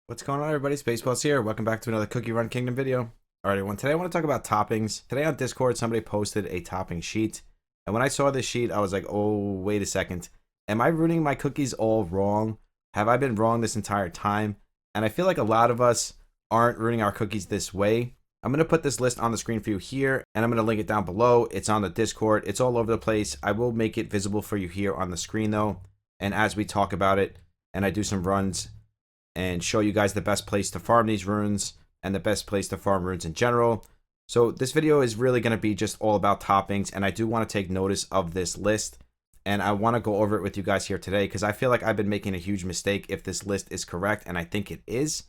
What's going on, everybody? Spaceballs here. Welcome back to another Cookie Run Kingdom video. All right, everyone. Today I want to talk about toppings. Today on Discord, somebody posted a topping sheet. And when I saw this sheet, I was like, oh, wait a second. Am I ruining my cookies all wrong? Have I been wrong this entire time? And I feel like a lot of us aren't ruining our cookies this way. I'm going to put this list on the screen for you here, and I'm going to link it down below. It's on the Discord. It's all over the place. I will make it visible for you here on the screen, though. And as we talk about it, and I do some runs, and show you guys the best place to farm these runes and the best place to farm runes in general. So this video is really going to be just all about toppings, and I do want to take notice of this list, and I want to go over it with you guys here today because I feel like I've been making a huge mistake if this list is correct, and I think it is.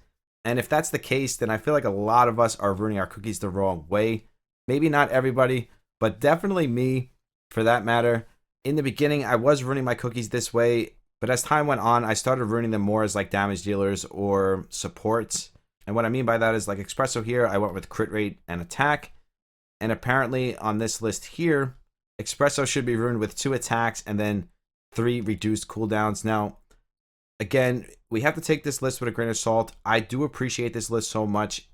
And if that's the case, then I feel like a lot of us are ruining our cookies the wrong way. Maybe not everybody, but definitely me for that matter. In the beginning, I was ruining my cookies this way, but as time went on, I started ruining them more as like damage dealers or supports. And what I mean by that is like Espresso here, I went with crit rate and attack. And apparently on this list here, Espresso should be ruined with 2 attacks and then 3 reduced cooldowns. Now, again, we have to take this list with a grain of salt. I do appreciate this list so much.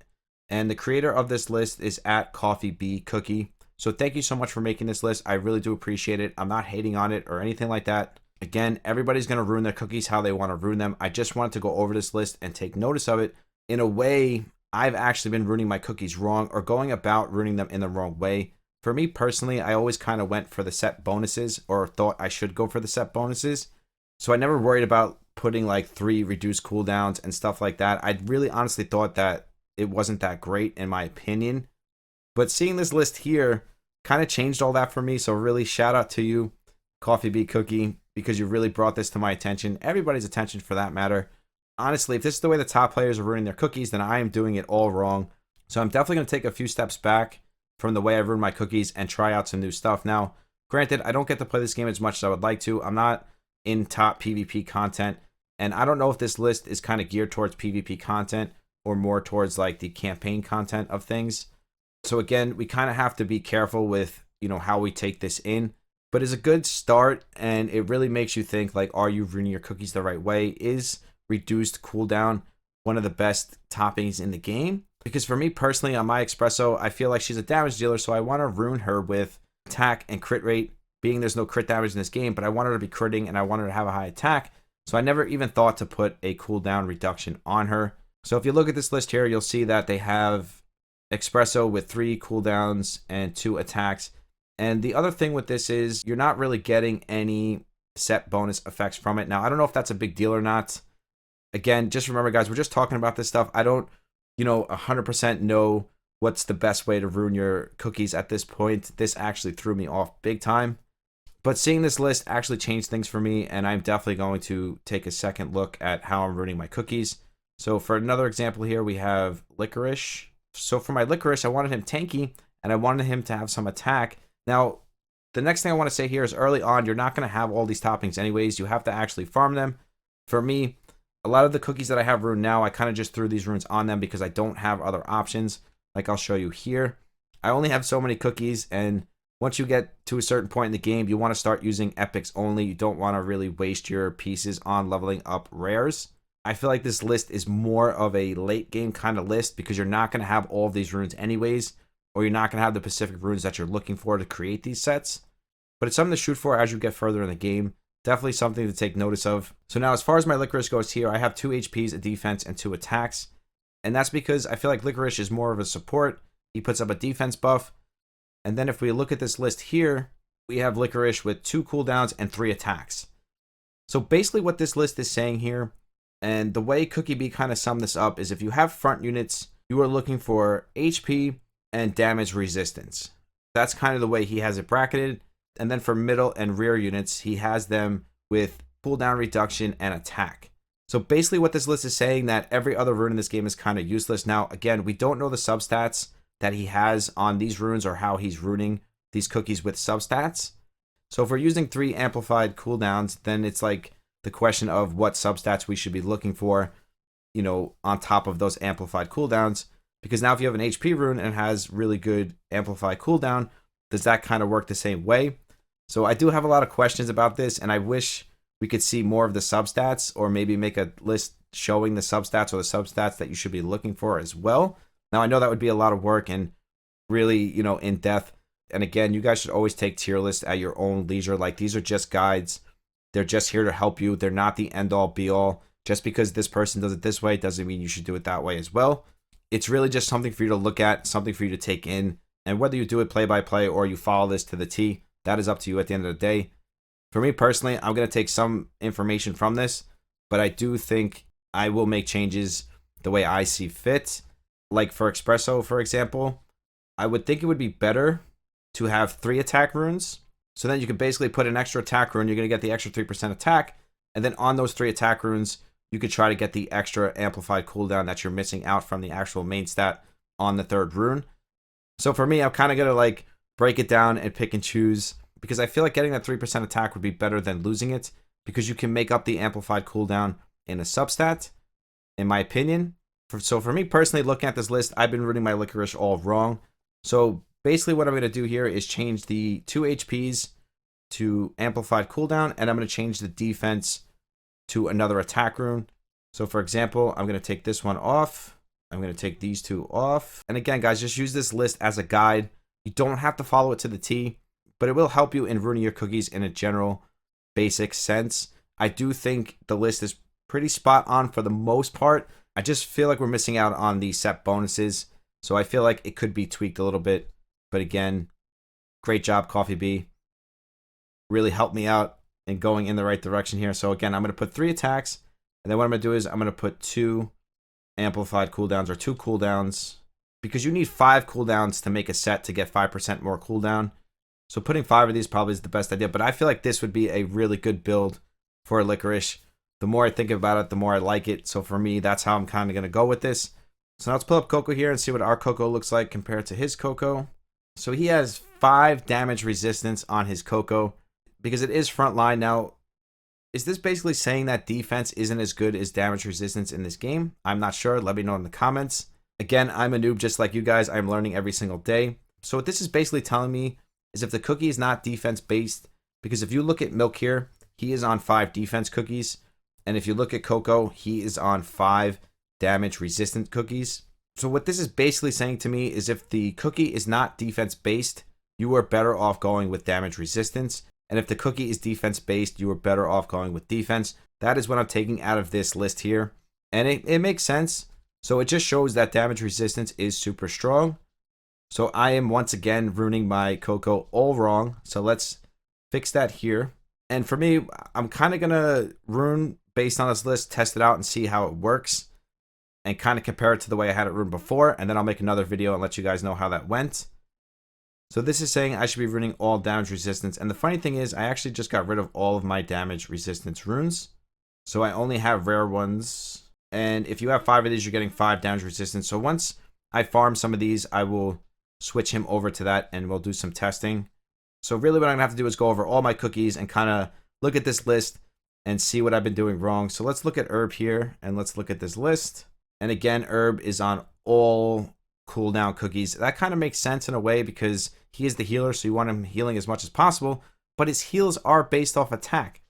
And the creator of this list is at Coffee Bee Cookie. So thank you so much for making this list. I really do appreciate it. I'm not hating on it or anything like that. Again, everybody's going to ruin their cookies how they want to ruin them. I just wanted to go over this list and take notice of it. In a way, I've actually been ruining my cookies wrong or going about ruining them in the wrong way. For me personally, I always kind of went for the set bonuses or thought I should go for the set bonuses. So I never worried about putting like 3 reduced cooldowns and stuff like that. I really honestly thought that it wasn't that great in my opinion. But seeing this list here kind of changed all that for me. So really shout out to you, Coffee Bee Cookie, because you really brought this to my attention, everybody's attention for that matter. Honestly, if this is the way the top players are ruining their cookies, then I am doing it all wrong. So I'm definitely going to take a few steps back from the way I ruin my cookies and try out some new stuff. Now, granted, I don't get to play this game as much as I would like to. I'm not in top PvP content, and I don't know if this list is kind of geared towards PvP content or more towards like the campaign content of things. So again, we kind of have to be careful with, how we take this in. But it's a good start, and it really makes you think, like, are you ruining your cookies the right way? Is reduced cooldown one of the best toppings in the game? Because for me personally, on my Espresso, I feel like she's a damage dealer, so I want to ruin her with attack and crit rate, being there's no crit damage in this game, but I want her to be critting, and I want her to have a high attack, so I never even thought to put a cooldown reduction on her. So if you look at this list here, you'll see that they have Espresso with 3 cooldowns and 2 attacks. And the other thing with this is you're not really getting any set bonus effects from it. Now, I don't know if that's a big deal or not. Again, just remember, guys, we're just talking about this stuff. I don't, 100% know what's the best way to ruin your cookies at this point. This actually threw me off big time. But seeing this list actually changed things for me, and I'm definitely going to take a second look at how I'm ruining my cookies. So for another example here, we have Licorice. So for my Licorice, I wanted him tanky, and I wanted him to have some attack. Now, the next thing I want to say here is early on, you're not going to have all these toppings anyways. You have to actually farm them. For me, a lot of the cookies that I have ruined now, I kind of just threw these runes on them because I don't have other options. Like I'll show you here. I only have so many cookies, and once you get to a certain point in the game, you want to start using epics only. You don't want to really waste your pieces on leveling up rares. I feel like this list is more of a late game kind of list because you're not going to have all of these runes anyways, or you're not going to have the specific runes that you're looking for to create these sets. But it's something to shoot for as you get further in the game. Definitely something to take notice of. So now as far as my Licorice goes here, I have 2 HPs, a defense, and 2 attacks. And that's because I feel like Licorice is more of a support. He puts up a defense buff. And then if we look at this list here, we have Licorice with 2 cooldowns and 3 attacks. So basically what this list is saying here, and the way Cookie Bee kind of summed this up, is if you have front units, you are looking for HP and damage resistance. That's kind of the way he has it bracketed. And then for middle and rear units, he has them with cooldown reduction and attack. So basically what this list is saying that every other rune in this game is kind of useless. Now, again, we don't know the substats that he has on these runes or how he's ruining these cookies with substats. So if we're using 3 amplified cooldowns, then it's like the question of what substats we should be looking for, on top of those amplified cooldowns. Because now if you have an HP rune and it has really good amplified cooldown, does that kind of work the same way? So I do have a lot of questions about this, and I wish we could see more of the substats or maybe make a list showing the substats or the substats that you should be looking for as well. Now, I know that would be a lot of work and really, in depth. And again, you guys should always take tier lists at your own leisure. Like, these are just guides. They're just here to help you. They're not the end all be all. Just because this person does it this way doesn't mean you should do it that way as well. It's really just something for you to look at, something for you to take in. And whether you do it play by play or you follow this to the T, that is up to you at the end of the day. For me personally, I'm going to take some information from this, but I do think I will make changes the way I see fit. Like for Espresso, for example, I would think it would be better to have 3 attack runes. So then you can basically put an extra attack rune. You're going to get the extra 3% attack. And then on those 3 attack runes, you could try to get the extra amplified cooldown that you're missing out from the actual main stat on the 3rd rune. So for me, I'm kind of going to like break it down and pick and choose, because I feel like getting that 3% attack would be better than losing it, because you can make up the amplified cooldown in a substat, in my opinion. So for me personally, looking at this list, I've been rooting my Licorice all wrong. So basically what I'm going to do here is change the 2 HPs to amplified cooldown, and I'm going to change the defense to another attack rune. So for example, I'm going to take this one off. I'm going to take these 2 off. And again, guys, just use this list as a guide. You don't have to follow it to the T, but it will help you in ruining your cookies in a general basic sense. I do think the list is pretty spot on for the most part. I just feel like we're missing out on the set bonuses. So I feel like it could be tweaked a little bit. But again, great job, Coffee Bee. Really helped me out in going in the right direction here. So again, I'm going to put 3 attacks. And then what I'm going to do is I'm going to put 2 amplified cooldowns, or 2 cooldowns, because you need 5 cooldowns to make a set to get 5% more cooldown. So putting 5 of these probably is the best idea. But I feel like this would be a really good build for a Licorice. The more I think about it, the more I like it. So for me, that's how I'm kind of going to go with this. So now let's pull up Coco here and see what our Coco looks like compared to his Coco. So he has 5 damage resistance on his Coco, because it is frontline. Now, is this basically saying that defense isn't as good as damage resistance in this game? I'm not sure. Let me know in the comments. Again, I'm a noob just like you guys. I'm learning every single day. So what this is basically telling me is if the cookie is not defense based, because if you look at Milk here, he is on 5 defense cookies. And if you look at Coco, he is on 5 damage resistant cookies. So what this is basically saying to me is if the cookie is not defense based, you are better off going with damage resistance. And if the cookie is defense based, you are better off going with defense. That is what I'm taking out of this list here. And it makes sense. So it just shows that damage resistance is super strong. So I am once again ruining my Coco all wrong. So let's fix that here. And for me, I'm kind of going to rune based on this list, test it out and see how it works. And kind of compare it to the way I had it runed before. And then I'll make another video and let you guys know how that went. So this is saying I should be ruining all damage resistance. And the funny thing is, I actually just got rid of all of my damage resistance runes. So I only have rare ones. And if you have 5 of these, you're getting 5 damage resistance. So once I farm some of these, I will switch him over to that and we'll do some testing. So really what I'm going to have to do is go over all my cookies and kind of look at this list and see what I've been doing wrong. So let's look at Herb here and let's look at this list. And again, Herb is on all cooldown cookies. That kind of makes sense in a way because he is the healer, so you want him healing as much as possible, but his heals are based off attack.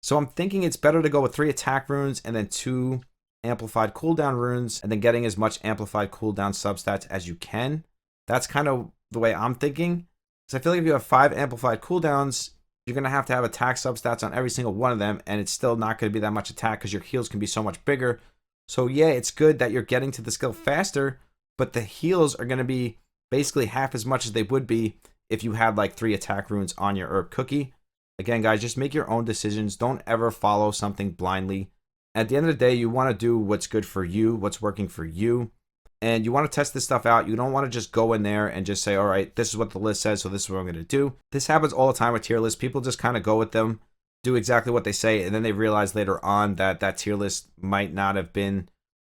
So I'm thinking it's better to go with 3 attack runes and then 2 amplified cooldown runes, and then getting as much amplified cooldown substats as you can. That's kind of the way I'm thinking. Because I feel like if you have 5 amplified cooldowns, you're going to have attack substats on every single one of them, and it's still not going to be that much attack because your heals can be so much bigger. So yeah, it's good that you're getting to the skill faster, but the heals are going to be basically half as much as they would be if you had like 3 attack runes on your herb cookie. Again, guys, just make your own decisions. Don't ever follow something blindly. At the end of the day, you want to do what's good for you, what's working for you. And you want to test this stuff out. You don't want to just go in there and just say, all right, this is what the list says, so this is what I'm going to do. This happens all the time with tier lists. People just kind of go with them, do exactly what they say, and then they realize later on that that tier list might not have been,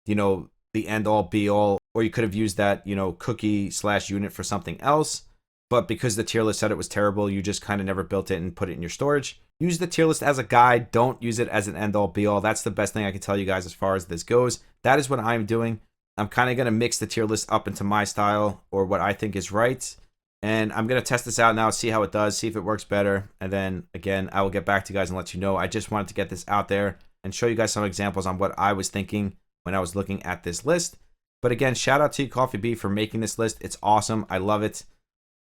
the end all be all, or you could have used that, cookie / unit for something else. But because the tier list said it was terrible, you just kind of never built it and put it in your storage. Use the tier list as a guide. Don't use it as an end all be all. That's the best thing I can tell you guys as far as this goes. That is what I'm doing. I'm kind of going to mix the tier list up into my style or what I think is right. And I'm going to test this out now, see how it does, see if it works better. And then, again, I will get back to you guys and let you know. I just wanted to get this out there and show you guys some examples on what I was thinking when I was looking at this list. But again, shout out to you, Coffee Bee, for making this list. It's awesome. I love it.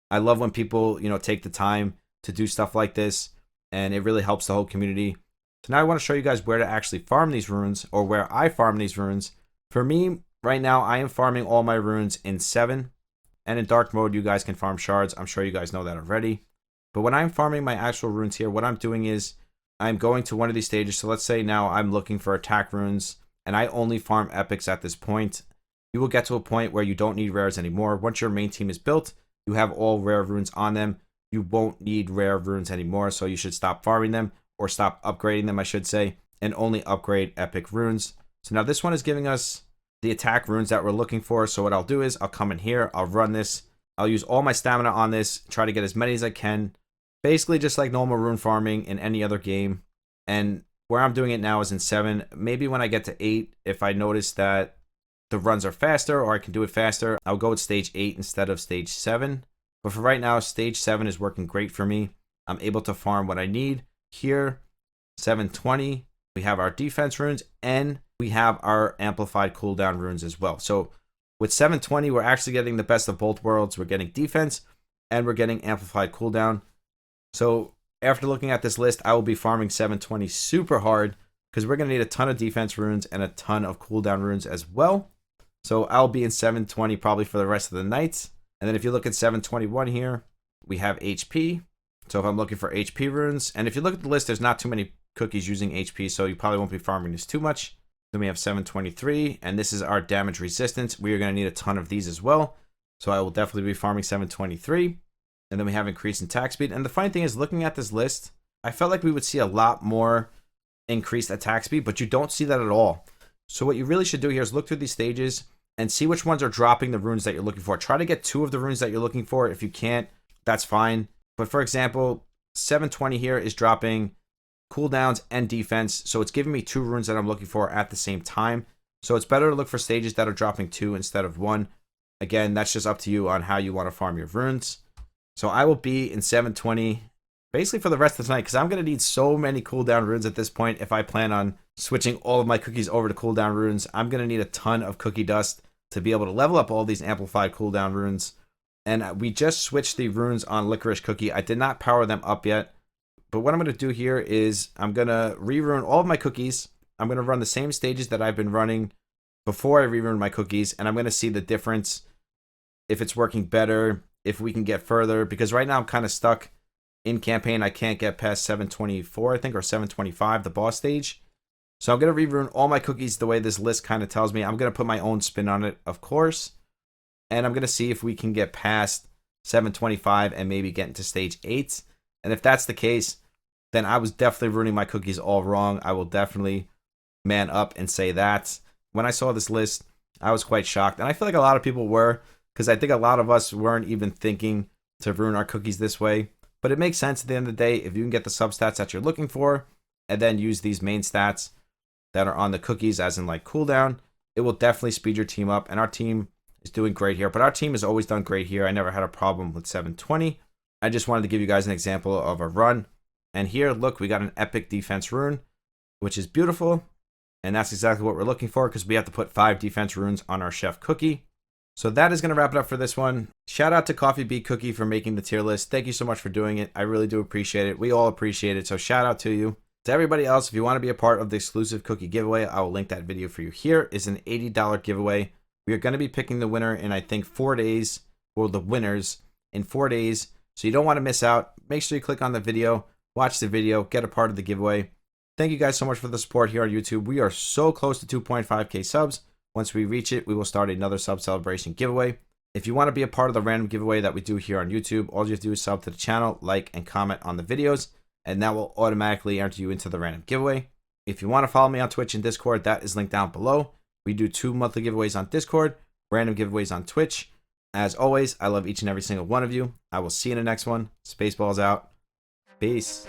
I love when people, take the time to do stuff like this, and it really helps the whole community. So now I want to show you guys where to actually farm these runes, or where I farm these runes. For me, right now, I am farming all my runes in 7, and in dark mode, you guys can farm shards. I'm sure you guys know that already. But when I'm farming my actual runes here, what I'm doing is I'm going to one of these stages. So let's say now I'm looking for attack runes, and I only farm epics at this point. You will get to a point where you don't need rares anymore. Once your main team is built, you have all rare runes on them. You won't need rare runes anymore, so you should stop farming them, or stop upgrading them, I should say, and only upgrade epic runes. So now this one is giving us the attack runes that we're looking for. So what I'll do is I'll come in here, I'll run this, I'll use all my stamina on this, try to get as many as I can, basically just like normal rune farming in any other game. And where I'm doing it now is in 7. Maybe when I get to 8, if I notice that the runs are faster, or I can do it faster, I'll go with stage 8 instead of stage 7. But for right now, stage 7 is working great for me. I'm able to farm what I need. Here, 720, we have our defense runes, and we have our amplified cooldown runes as well. So with 720, we're actually getting the best of both worlds. We're getting defense, and we're getting amplified cooldown. So after looking at this list, I will be farming 720 super hard, because we're going to need a ton of defense runes and a ton of cooldown runes as well. So I'll be in 720 probably for the rest of the night. And then if you look at 721 here, we have HP. So if I'm looking for HP runes, and if you look at the list, there's not too many cookies using HP, so you probably won't be farming this too much. Then we have 723, and this is our damage resistance. We are going to need a ton of these as well. So I will definitely be farming 723. And then we have increase in attack speed. And the funny thing is, looking at this list, I felt like we would see a lot more increased attack speed, but you don't see that at all. So what you really should do here is look through these stages and see which ones are dropping the runes that you're looking for. Try to get 2 of the runes that you're looking for. If you can't, that's fine. But for example, 720 here is dropping cooldowns and defense. So it's giving me 2 runes that I'm looking for at the same time. So it's better to look for stages that are dropping 2 instead of 1. Again, that's just up to you on how you want to farm your runes. So I will be in 720 basically for the rest of the night, because I'm going to need so many cooldown runes at this point. If I plan on switching all of my cookies over to cooldown runes, I'm going to need a ton of cookie dust to be able to level up all these amplified cooldown runes. And we just switched the runes on Licorice Cookie. I did not power them up yet. But what I'm going to do here is I'm going to re-rune all of my cookies. I'm going to run the same stages that I've been running before I re-rune my cookies. And I'm going to see the difference, if it's working better, if we can get further. Because right now I'm kind of stuck in campaign. I can't get past 724, I think, or 725, the boss stage. So I'm going to re-rune all my cookies the way this list kind of tells me. I'm going to put my own spin on it, of course. And I'm going to see if we can get past 725 and maybe get into stage 8. And if that's the case, then I was definitely ruining my cookies all wrong. I will definitely man up and say that. When I saw this list, I was quite shocked. And I feel like a lot of people were, because I think a lot of us weren't even thinking to ruin our cookies this way. But it makes sense at the end of the day if you can get the substats that you're looking for and then use these main stats that are on the cookies, as in like cooldown. It will definitely speed your team up. And our team is doing great here. But our team has always done great here. I never had a problem with 720. I just wanted to give you guys an example of a run. And here, look, we got an epic defense rune, which is beautiful. And that's exactly what we're looking for, because we have to put 5 defense runes on our chef cookie. So that is going to wrap it up for this one. Shout out to Coffee Bee Cookie for making the tier list. Thank you so much for doing it. I really do appreciate it. We all appreciate it. So shout out to you. To everybody else, if you want to be a part of the exclusive cookie giveaway, I will link that video for you. Here is an $80 giveaway. We are going to be picking the winner in, I think, 4 days, or the winners in 4 days. So you don't want to miss out. Make sure you click on the video, watch the video, get a part of the giveaway. Thank you guys so much for the support here on YouTube. We are so close to 2.5K subs. Once we reach it, we will start another sub celebration giveaway. If you want to be a part of the random giveaway that we do here on YouTube, all you have to do is sub to the channel, like, and comment on the videos, and that will automatically enter you into the random giveaway. If you want to follow me on Twitch and Discord, that is linked down below. We do 2 monthly giveaways on Discord, random giveaways on Twitch. As always, I love each and every single one of you. I will see you in the next one. Spaceballs out. Peace.